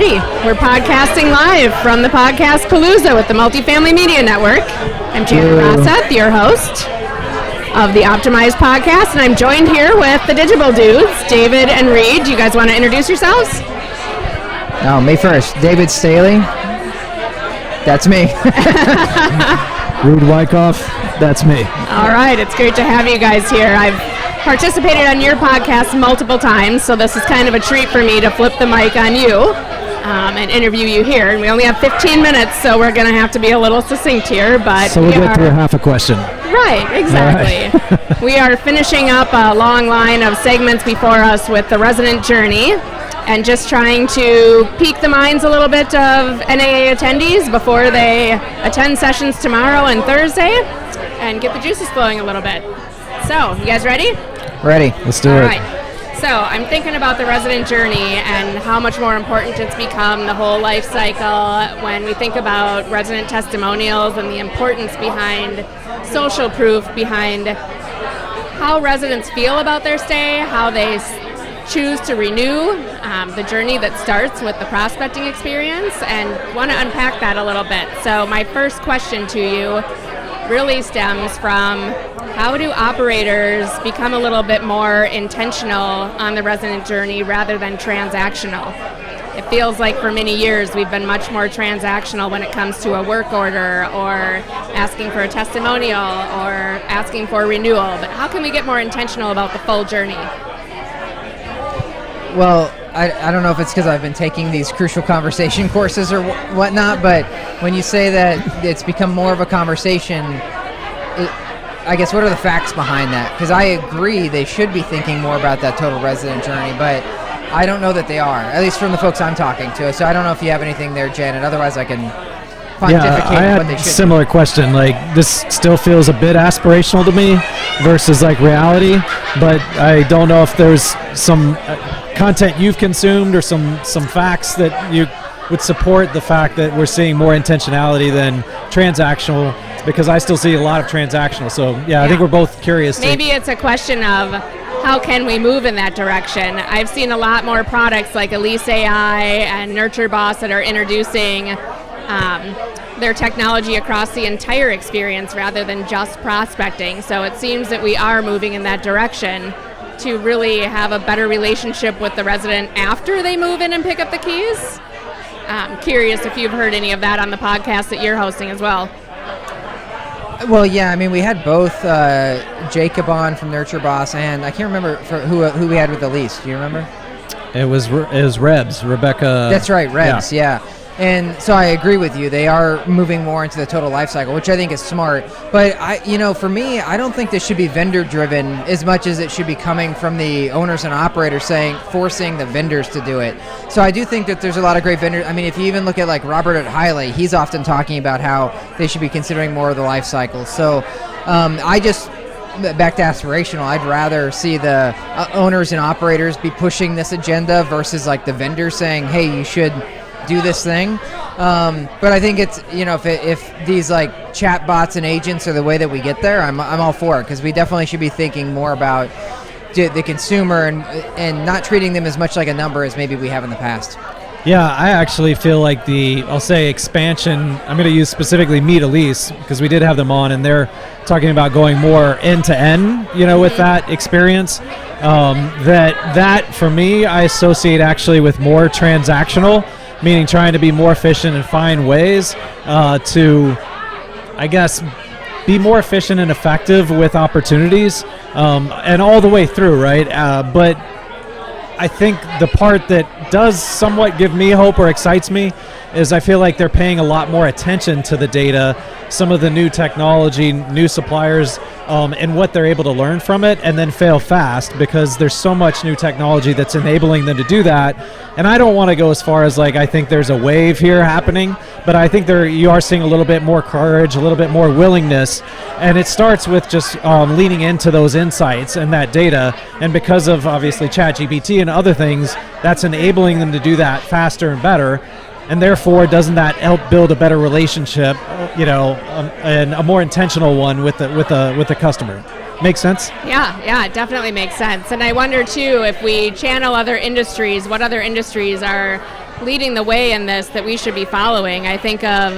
3. We're podcasting live from the podcast Palooza with the Multifamily Media Network. I'm Janet Rosseth, your host of the Optimized podcast, and I'm joined here with the Digible dudes, David and Reid. Do you guys want to introduce yourselves? Oh, me first. David Staley. That's me. Reid Wicoff. That's me. All right, it's great to have you guys here. I've participated on your podcast multiple times, so this is kind of a treat for me to flip the mic on you and interview you here. And we only have 15 minutes, so we're going to have to be a little succinct here. But so we'll get through half a question. Right, exactly. Right. We are finishing up a long line of segments before us with the resident journey and just trying to pique the minds a little bit of NAA attendees before they attend sessions tomorrow and Thursday and get the juices flowing a little bit. So, you guys ready? Ready. Let's do it. All right. So, I'm thinking about the resident journey and how much more important it's become, the whole life cycle, when we think about resident testimonials and the importance behind social proof, behind how residents feel about their stay, how they choose to renew, the journey that starts with the prospecting experience, and want to unpack that a little bit. So, my first question to you really stems from how do operators become a little bit more intentional on the resident journey rather than transactional? It feels like for many years we've been much more transactional when it comes to a work order or asking for a testimonial or asking for a renewal, but how can we get more intentional about the full journey? Well, I don't know if it's because I've been taking these crucial conversation courses or whatnot, but when you say that it's become more of a conversation, I guess what are the facts behind that? Because I agree they should be thinking more about that total resident journey, but I don't know that they are, at least from the folks I'm talking to. So I don't know if you have anything there, Janet. Otherwise, I can pontificate what they should. Yeah, similar question. Like, this still feels a bit aspirational to me versus like reality, but I don't know if there's some content you've consumed or some facts that you would support the fact that we're seeing more intentionality than transactional, because I still see a lot of transactional. So yeah, I think we're both curious. Maybe it's a question of how can we move in that direction? I've seen a lot more products like Elise AI and Nurture Boss that are introducing their technology across the entire experience rather than just prospecting. So it seems that we are moving in that direction to really have a better relationship with the resident after they move in and pick up the keys. I'm curious if you've heard any of that on the podcast that you're hosting as well. Well, yeah, I mean, we had both Jacob on from Nurture Boss, and I can't remember who we had with Elise. Do you remember? It was Rebs, Rebecca. That's right, Rebs, yeah. And so I agree with you. They are moving more into the total life cycle, which I think is smart. But for me, I don't think this should be vendor driven as much as it should be coming from the owners and operators forcing the vendors to do it. So I do think that there's a lot of great vendors. I mean, if you even look at like Robert at Hiley, he's often talking about how they should be considering more of the life cycle. So back to aspirational, I'd rather see the owners and operators be pushing this agenda versus like the vendors saying, hey, you should do this thing. But I think it's, if these like chatbots and agents are the way that we get there, I'm all for it, because we definitely should be thinking more about the consumer and not treating them as much like a number as maybe we have in the past. Yeah, I actually feel like I'll say expansion, I'm going to use specifically Meet Elise, because we did have them on, and they're talking about going more end-to-end, with that experience. That for me, I associate actually with more transactional, meaning trying to be more efficient and find ways to, I guess, be more efficient and effective with opportunities, and all the way through, right? But I think the part that does somewhat give me hope or excites me is I feel like they're paying a lot more attention to the data, some of the new technology, new suppliers, and what they're able to learn from it, and then fail fast, because there's so much new technology that's enabling them to do that. And I don't want to go as far as like I think there's a wave here happening, but I think you are seeing a little bit more courage, a little bit more willingness, and it starts with just leaning into those insights and that data. And because of obviously ChatGPT and other things, that's enabling them to do that faster and better. And therefore, doesn't that help build a better relationship, and a more intentional one with the customer? Make sense? Yeah, it definitely makes sense. And I wonder too, if we channel other industries, what other industries are leading the way in this that we should be following. I think of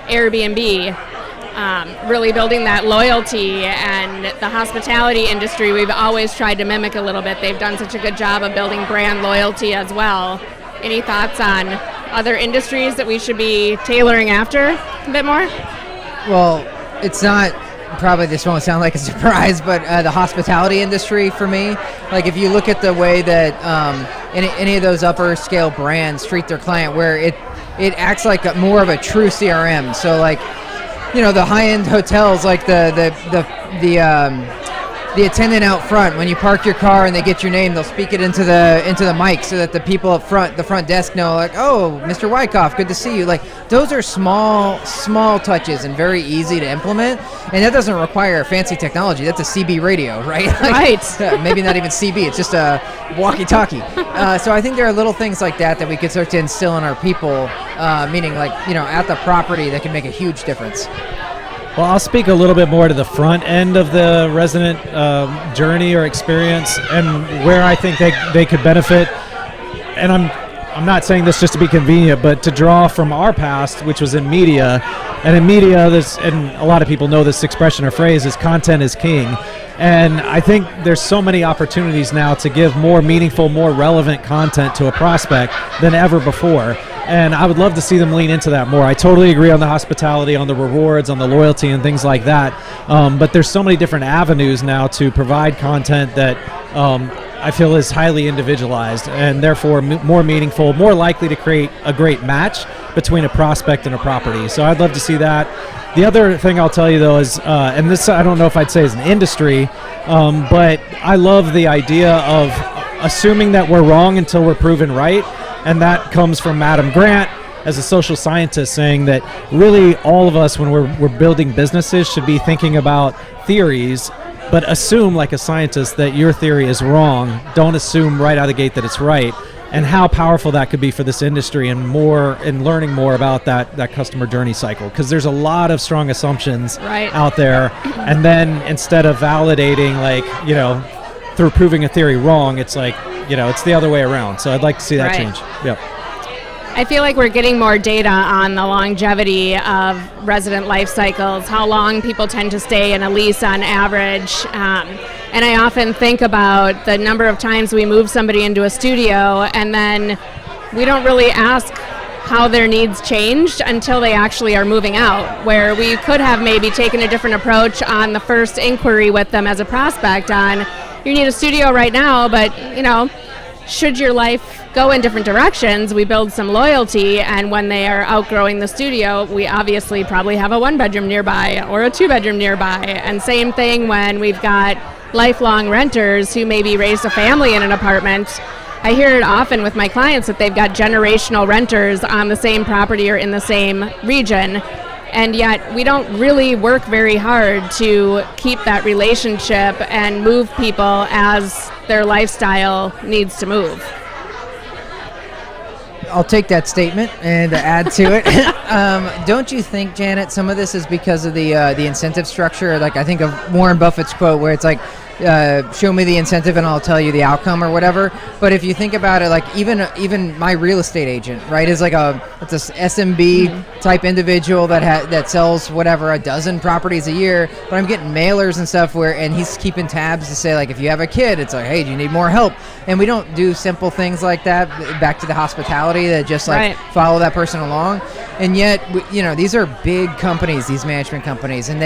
Airbnb, really building that loyalty, and the hospitality industry we've always tried to mimic a little bit. They've done such a good job of building brand loyalty as well. Any thoughts on other industries that we should be tailoring after a bit more? Well, it's not, probably this won't sound like a surprise, but the hospitality industry for me, like if you look at the way that any of those upper scale brands treat their client, where it acts like more of a true CRM. So like, you know, the high-end hotels, like the attendant out front, when you park your car and they get your name, they'll speak it into the mic so that the people up front, the front desk, know, like, oh, Mr. Wicoff, good to see you. Like, those are small touches and very easy to implement, and that doesn't require fancy technology. That's a CB radio, right? Like, right. Maybe not even CB, it's just a walkie-talkie. So I think there are little things like that we could start to instill in our people, meaning like, you know, at the property, that can make a huge difference. Well, I'll speak a little bit more to the front end of the resident journey or experience, and where I think they could benefit. And I'm not saying this just to be convenient, but to draw from our past, which was in media. And in media, and a lot of people know this expression or phrase, is content is king. And I think there's so many opportunities now to give more meaningful, more relevant content to a prospect than ever before. And I would love to see them lean into that more. I totally agree on the hospitality, on the rewards, on the loyalty and things like that. But there's so many different avenues now to provide content that I feel is highly individualized and therefore more meaningful, more likely to create a great match between a prospect and a property. So I'd love to see that. The other thing I'll tell you though is, and this I don't know if I'd say is an industry, but I love the idea of assuming that we're wrong until we're proven right. And that comes from Adam Grant as a social scientist, saying that really all of us, when we're building businesses, should be thinking about theories, but assume like a scientist that your theory is wrong. Don't assume right out of the gate that it's right. And how powerful that could be for this industry, and learning more about that customer journey cycle, because there's a lot of strong assumptions out there. And then instead of validating, like, you know, through proving a theory wrong, it's like, you know, it's the other way around. So I'd like to see that change. Yep. I feel like we're getting more data on the longevity of resident life cycles, how long people tend to stay in a lease on average. And I often think about the number of times we move somebody into a studio and then we don't really ask how their needs changed until they actually are moving out, where we could have maybe taken a different approach on the first inquiry with them as a prospect on, you need a studio right now, but, you know, should your life go in different directions, we build some loyalty, and when they are outgrowing the studio, we obviously probably have a 1-bedroom nearby or a 2-bedroom nearby. And same thing when we've got lifelong renters who maybe raised a family in an apartment. I hear it often with my clients that they've got generational renters on the same property or in the same region. And yet we don't really work very hard to keep that relationship and move people as their lifestyle needs to move. I'll take that statement and add to it. Don't you think, Janet, some of this is because of the incentive structure? Like, I think of Warren Buffett's quote where it's like, show me the incentive and I'll tell you the outcome or whatever. But if you think about it, like even my real estate agent, right, is like it's a SMB type individual that sells whatever, a dozen properties a year. But I'm getting mailers and stuff and he's keeping tabs to say, like, if you have a kid, it's like, hey, do you need more help? And we don't do simple things like that. Back to the hospitality, that just like follow that person along. And yet, you know, these are big companies, these management companies, and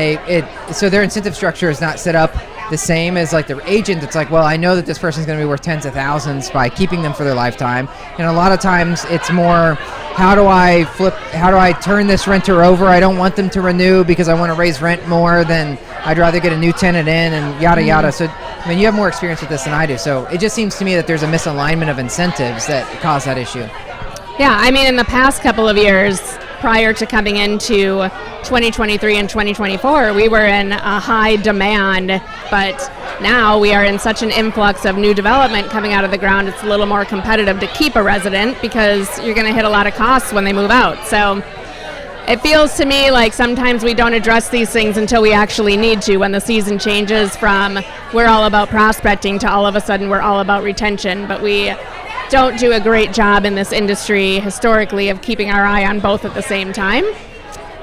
so their incentive structure is not set up the same as like their agent. It's like, well, I know that this person's going to be worth tens of thousands by keeping them for their lifetime. And a lot of times it's more, how do I turn this renter over? I don't want them to renew because I want to raise rent more than I'd rather get a new tenant in, and yada yada. So, I mean, you have more experience with this than I do. So it just seems to me that there's a misalignment of incentives that cause that issue. Yeah, I mean, in the past couple of years, prior to coming into 2023 and 2024, we were in a high demand, but now we are in such an influx of new development coming out of the ground, it's a little more competitive to keep a resident because you're going to hit a lot of costs when they move out. So it feels to me like sometimes we don't address these things until we actually need to, when the season changes from we're all about prospecting to all of a sudden we're all about retention, but we don't do a great job in this industry historically of keeping our eye on both at the same time.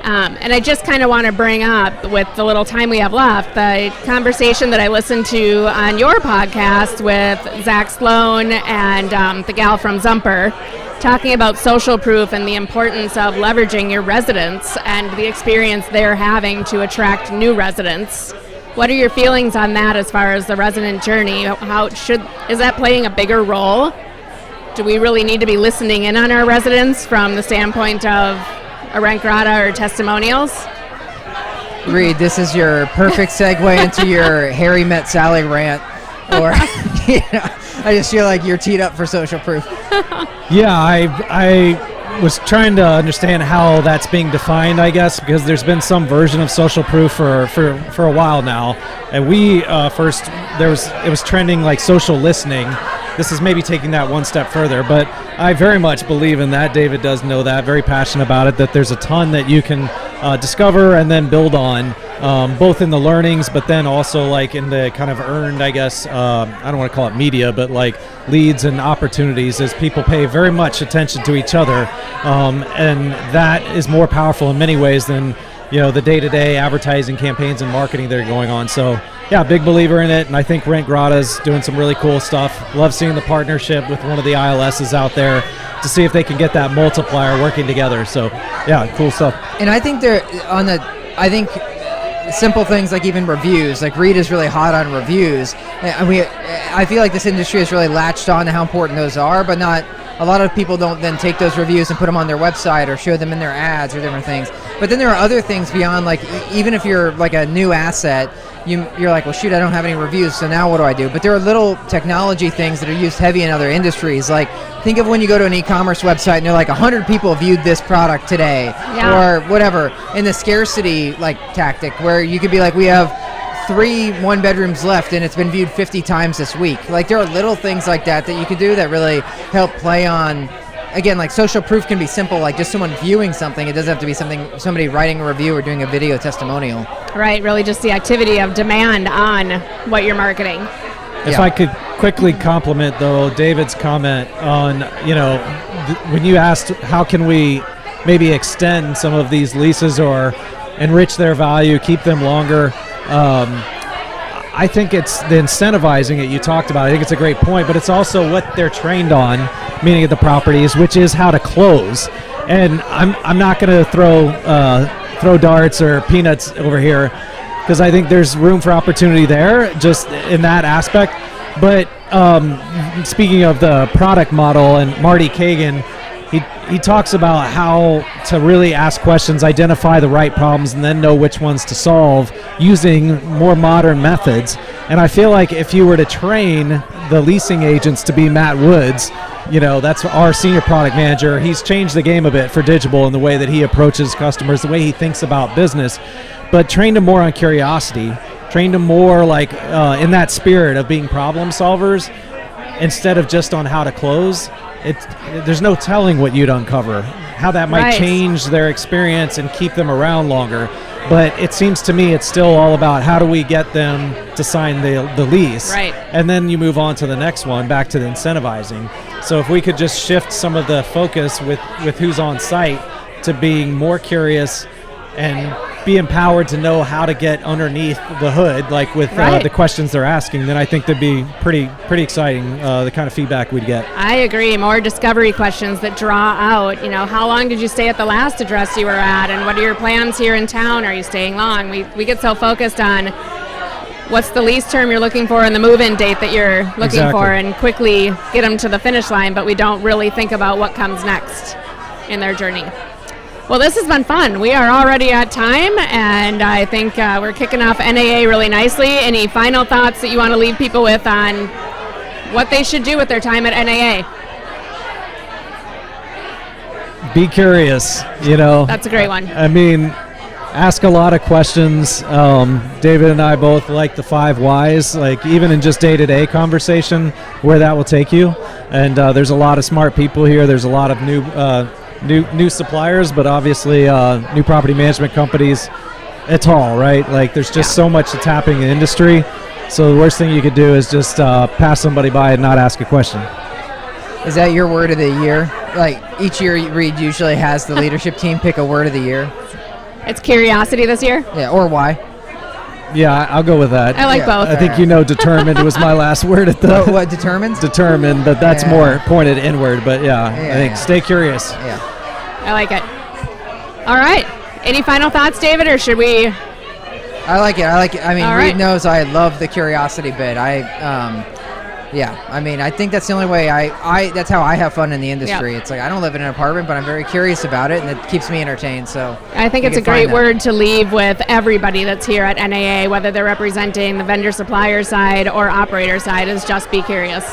And I just kind of want to bring up, with the little time we have left, the conversation that I listened to on your podcast with Zach Sloan and the gal from Zumper, talking about social proof and the importance of leveraging your residents and the experience they're having to attract new residents. What are your feelings on that as far as the resident journey? Is that playing a bigger role? Do we really need to be listening in on our residents from the standpoint of a rent grata or testimonials? Reid, this is your perfect segue into your Harry Met Sally rant. Or, I just feel like you're teed up for social proof. Yeah, I was trying to understand how that's being defined, I guess, because there's been some version of social proof for a while now. And we it was trending like social listening. This is maybe taking that one step further, but I very much believe in that. David does know that, very passionate about it, that there's a ton that you can discover and then build on, both in the learnings, but then also like in the kind of earned, I guess, I don't want to call it media, but like leads and opportunities, as people pay very much attention to each other. And that is more powerful in many ways than, the day-to-day advertising campaigns and marketing that are going on. So yeah, big believer in it, and I think Rent Grata's doing some really cool stuff. Love seeing the partnership with one of the ILSs out there to see if they can get that multiplier working together. So yeah, cool stuff. And I think simple things like even reviews, like Reid is really hot on reviews. And I feel like this industry has really latched on to how important those are, but not a lot of people don't then take those reviews and put them on their website or show them in their ads or different things. But then there are other things beyond, like even if you're like a new asset, you're like, well, shoot, I don't have any reviews, so now what do I do? But there are little technology things that are used heavy in other industries. Like, think of when you go to an e-commerce website and they're like, 100 people viewed this product today, or whatever. In the scarcity tactic, where you could be like, we have 3 one-bedrooms left and it's been viewed 50 times this week. Like, there are little things like that you could do that really help play on. Again, like social proof can be simple, like just someone viewing something. It doesn't have to be somebody writing a review or doing a video testimonial. Right, really just the activity of demand on what you're marketing. If I could quickly compliment, though, David's comment on, when you asked how can we maybe extend some of these leases or enrich their value, keep them longer, I think it's the incentivizing it you talked about. I think it's a great point, but it's also what they're trained on, meaning at the properties, which is how to close. And I'm not going to throw darts or peanuts over here, because I think there's room for opportunity there, just in that aspect. But speaking of the product model, and Marty Kagan, he talks about how to really ask questions, identify the right problems, and then know which ones to solve using more modern methods. And I feel like if you were to train the leasing agents to be Matt Woods, that's our senior product manager, he's changed the game a bit for Digible in the way that he approaches customers, the way he thinks about business, but trained them more on curiosity, trained them more like in that spirit of being problem solvers instead of just on how to close. There's no telling what you'd uncover, how that might change their experience and keep them around longer. But it seems to me it's still all about how do we get them to sign the lease. Right. And then you move on to the next one, back to the incentivizing. So if we could just shift some of the focus with who's on site to being more curious and be empowered to know how to get underneath the hood, like with the questions they're asking, then I think that'd be pretty exciting, the kind of feedback we'd get. I agree. More discovery questions that draw out, how long did you stay at the last address you were at, and what are your plans here in town? Are you staying long? We get so focused on what's the lease term you're looking for and the move-in date that you're looking for, and quickly get them to the finish line, but we don't really think about what comes next in their journey. Well, this has been fun. We are already at time, and I think we're kicking off NAA really nicely. Any final thoughts that you want to leave people with on what they should do with their time at NAA? Be curious, That's a great one. I mean, ask a lot of questions. David and I both like the 5 whys, like even in just day-to-day conversation, where that will take you. And there's a lot of smart people here. There's a lot of new suppliers, but obviously new property management companies. It's all right. Like there's just so much that's happening in the industry. So the worst thing you could do is just pass somebody by and not ask a question. Is that your word of the year? Like each year, Reid usually has the leadership team pick a word of the year. It's curiosity this year. Yeah, or why? Yeah, I'll go with that. I like both. I think determined was my last word at the. What determines? Determined, but that's more pointed inward. But I think stay curious. Yeah. I like it. All right. Any final thoughts, David, or should we? I like it. I mean, All Reid right. knows I love the curiosity bit. I mean, I think that's the only way that's how I have fun in the industry. Yep. It's like I don't live in an apartment, but I'm very curious about it, and it keeps me entertained. So I think it's a great word to leave with everybody that's here at NAA, whether they're representing the vendor supplier side or operator side, is just be curious.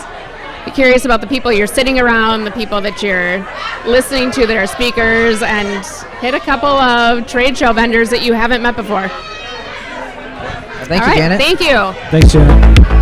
Be curious about the people you're sitting around, the people that you're listening to that are speakers, and hit a couple of trade show vendors that you haven't met before. Thank All you, right, Janet. thank you. Thanks, Janet.